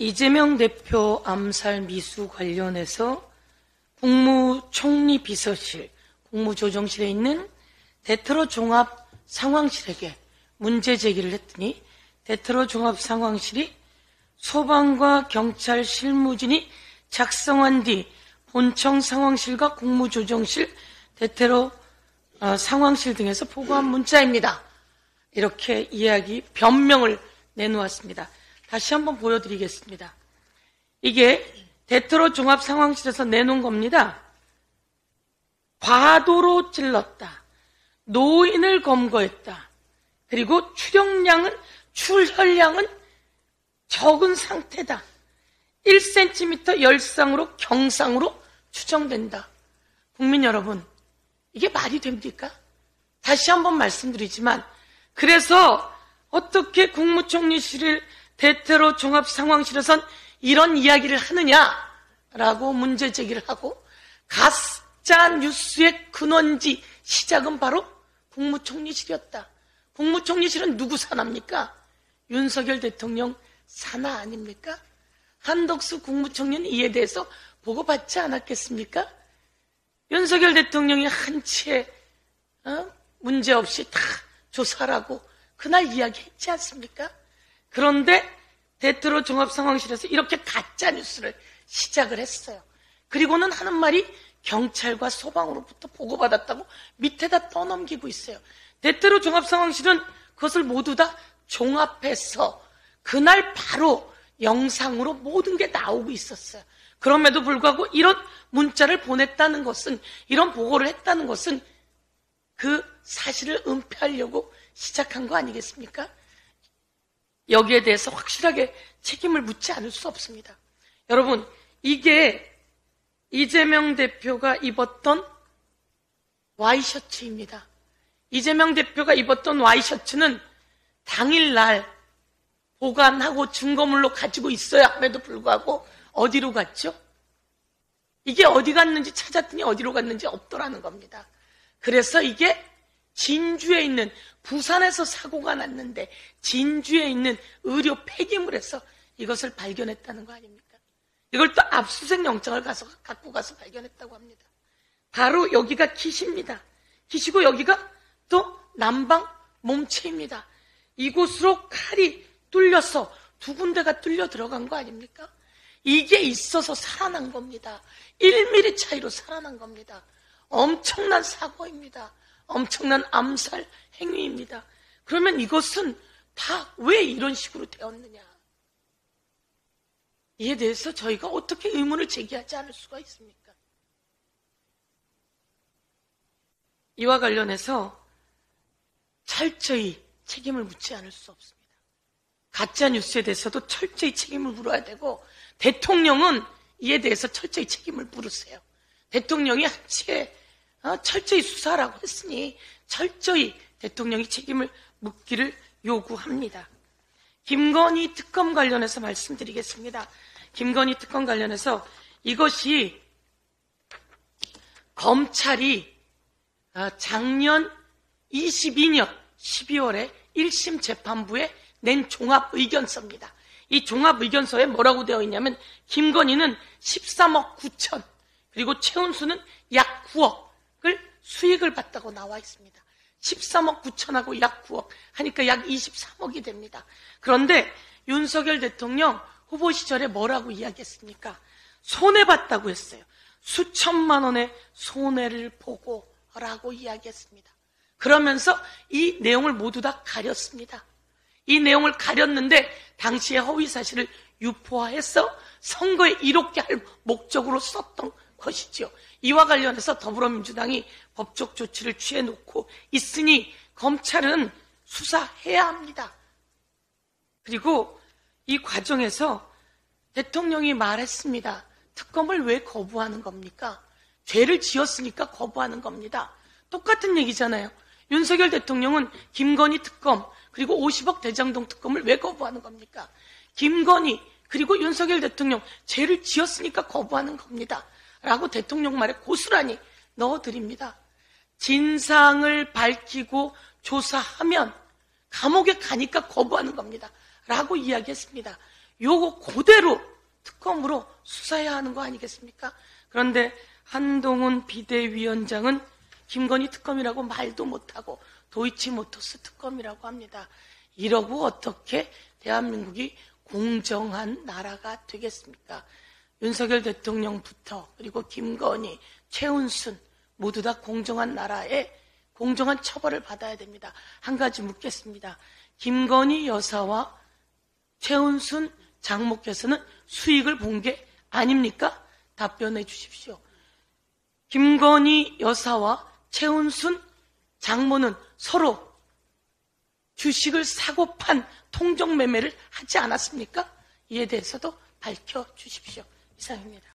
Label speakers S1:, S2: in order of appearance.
S1: 이재명 대표 암살 미수 관련해서 국무총리 비서실, 국무조정실에 있는 대테러 종합 상황실에게 문제 제기를 했더니 대테러 종합 상황실이 소방과 경찰 실무진이 작성한 뒤 본청 상황실과 국무조정실, 대테러 상황실 등에서 보고한 문자입니다. 이렇게 변명을 내놓았습니다. 다시 한번 보여드리겠습니다. 이게 대테러 종합 상황실에서 내놓은 겁니다. 과도로 찔렀다. 노인을 검거했다. 그리고 출혈량은 적은 상태다. 1cm 열상으로 경상으로 추정된다. 국민 여러분, 이게 말이 됩니까? 다시 한번 말씀드리지만, 그래서 어떻게 국무총리실 대테러 종합 상황실에선 이런 이야기를 하느냐라고 문제 제기를 하고, 가짜 뉴스의 근원지 시작은 바로 국무총리실이었다. 국무총리실은 누구 산하입니까? 윤석열 대통령 산하 아닙니까? 한덕수 국무총리는 이에 대해서 보고받지 않았겠습니까? 윤석열 대통령이 한치의 문제없이 다 조사라고 그날 이야기했지 않습니까? 그런데 대테러 종합상황실에서 이렇게 가짜뉴스를 시작을 했어요. 그리고는 하는 말이 경찰과 소방으로부터 보고받았다고 밑에다 떠넘기고 있어요. 대테러 종합상황실은 그것을 모두 다 종합해서 그날 바로 영상으로 모든 게 나오고 있었어요. 그럼에도 불구하고 이런 문자를 보냈다는 것은, 이런 보고를 했다는 것은 그 사실을 은폐하려고 시작한 거 아니겠습니까? 여기에 대해서 확실하게 책임을 묻지 않을 수 없습니다. 여러분, 이게 이재명 대표가 입었던 와이셔츠입니다. 이재명 대표가 입었던 와이셔츠는 당일날 보관하고 증거물로 가지고 있어야 함에도 불구하고 어디로 갔죠? 이게 어디 갔는지 찾았더니 어디로 갔는지 없더라는 겁니다. 그래서 이게 진주에 있는, 부산에서 사고가 났는데 진주에 있는 의료 폐기물에서 이것을 발견했다는 거 아닙니까? 이걸 또 압수수색 영장을 갖고 가서 발견했다고 합니다. 바로 여기가 기시입니다. 기시고 여기가 또 남방 몸체입니다. 이곳으로 칼이 뚫려서 두 군데가 뚫려 들어간 거 아닙니까? 이게 있어서 살아난 겁니다. 1mm 차이로 살아난 겁니다. 엄청난 사고입니다. 엄청난 암살 행위입니다. 그러면 이것은 다 왜 이런 식으로 되었느냐? 이에 대해서 저희가 어떻게 의문을 제기하지 않을 수가 있습니까? 이와 관련해서 철저히 책임을 묻지 않을 수 없습니다. 가짜뉴스에 대해서도 철저히 책임을 물어야 되고, 대통령은 이에 대해서 철저히 책임을 물으세요. 대통령이 한치에 철저히 수사라고 했으니 철저히 대통령이 책임을 묻기를 요구합니다. 김건희 특검 관련해서 말씀드리겠습니다. 김건희 특검 관련해서 이것이 검찰이 작년 22년 12월에 1심 재판부에 낸 종합의견서입니다. 이 종합의견서에 뭐라고 되어 있냐면, 김건희는 13억 9천, 그리고 최은수는 약 9억을 수익을 봤다고 나와 있습니다. 13억 9천하고 약 9억 하니까 약 23억이 됩니다. 그런데 윤석열 대통령 후보 시절에 뭐라고 이야기했습니까? 손해봤다고 했어요. 수천만 원의 손해를 보고라고 이야기했습니다. 그러면서 이 내용을 모두 다 가렸습니다. 이 내용을 가렸는데 당시에 허위사실을 유포해서 선거에 이롭게 할 목적으로 썼던 것이죠. 이와 관련해서 더불어민주당이 법적 조치를 취해놓고 있으니 검찰은 수사해야 합니다. 그리고 이 과정에서 대통령이 말했습니다. 특검을 왜 거부하는 겁니까? 죄를 지었으니까 거부하는 겁니다. 똑같은 얘기잖아요. 윤석열 대통령은 김건희 특검, 그리고 50억 대장동 특검을 왜 거부하는 겁니까? 김건희 그리고 윤석열 대통령 죄를 지었으니까 거부하는 겁니다. 라고 대통령 말에 고스란히 넣어드립니다. 진상을 밝히고 조사하면 감옥에 가니까 거부하는 겁니다. 라고 이야기했습니다. 요거 그대로 특검으로 수사해야 하는 거 아니겠습니까? 그런데 한동훈 비대위원장은 김건희 특검이라고 말도 못하고 도이치모터스 특검이라고 합니다. 이러고 어떻게 대한민국이 공정한 나라가 되겠습니까? 윤석열 대통령부터 그리고 김건희, 최은순 모두 다 공정한 나라에 공정한 처벌을 받아야 됩니다. 한 가지 묻겠습니다. 김건희 여사와 최은순 장모께서는 수익을 본 게 아닙니까? 답변해 주십시오. 김건희 여사와 최은순 장모는 서로 주식을 사고 판 통정매매를 하지 않았습니까? 이에 대해서도 밝혀주십시오. 이상입니다.